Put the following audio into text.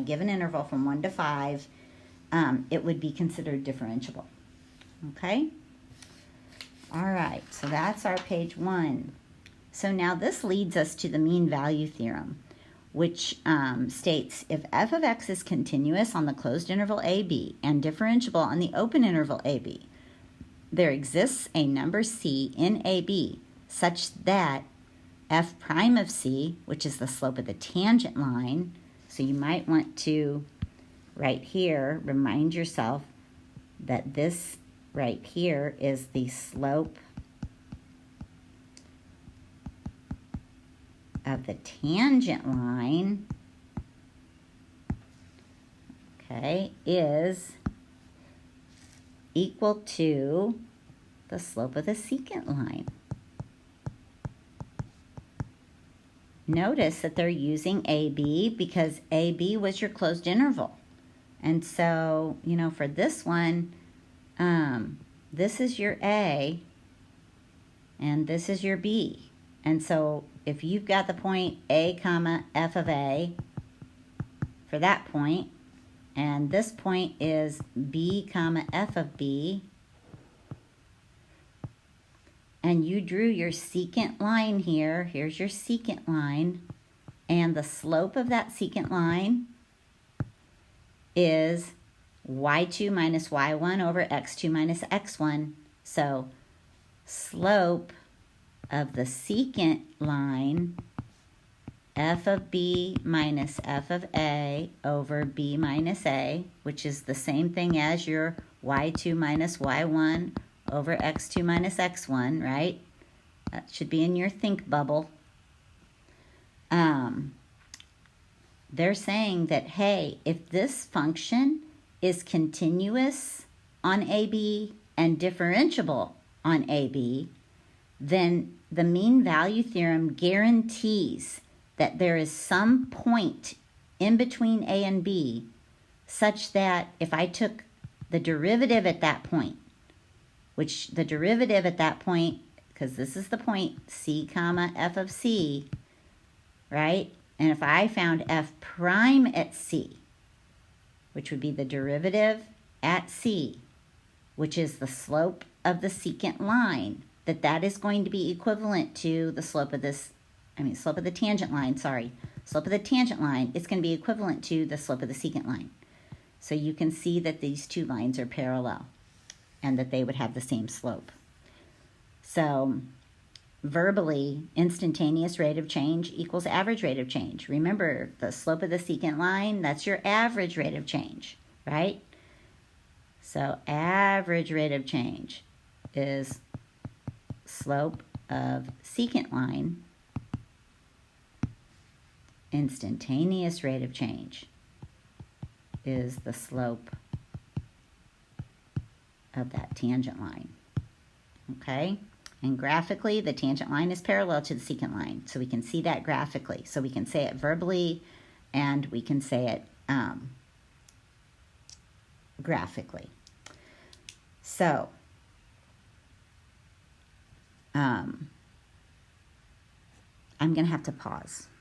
given interval from 1 to 5, it would be considered differentiable. Okay? All right, so that's our page 1. So now this leads us to the mean value theorem, which states if f of x is continuous on the closed interval ab and differentiable on the open interval ab, there exists a number c in ab such that f prime of c, which is the slope of the tangent line, so you might want to, right here, remind yourself that this right here is the slope of the tangent line, okay, is equal to the slope of the secant line. Notice that they're using AB because AB was your closed interval. And so, you know, for this one, this is your A and this is your B. And so if you've got the point A comma f of A for that point, and this point is B comma f of B, and you drew your secant line here, here's your secant line, and the slope of that secant line is y2 minus y1 over x2 minus x1. So slope of the secant line, f of b minus f of a over b minus a, which is the same thing as your y2 minus y1 over x2 minus x1, right? That should be in your think bubble. They're saying that, hey, if this function is continuous on AB and differentiable on AB, then the mean value theorem guarantees that there is some point in between A and B such that if I took the derivative at that point, which the derivative at that point, because this is the point c comma f of c, right? And if I found f prime at c, which would be the derivative at c, which is the slope of the secant line, that is going to be equivalent to the slope of this, slope of the tangent line, slope of the tangent line, it's going to be equivalent to the slope of the secant line. So you can see that these two lines are parallel and that they would have the same slope. So verbally, instantaneous rate of change equals average rate of change. Remember, the slope of the secant line, that's your average rate of change, right? So average rate of change is slope of secant line. Instantaneous rate of change is the slope of that tangent line, okay? And graphically, the tangent line is parallel to the secant line, so we can see that graphically. So we can say it verbally, and we can say it graphically. So, I'm going to have to pause.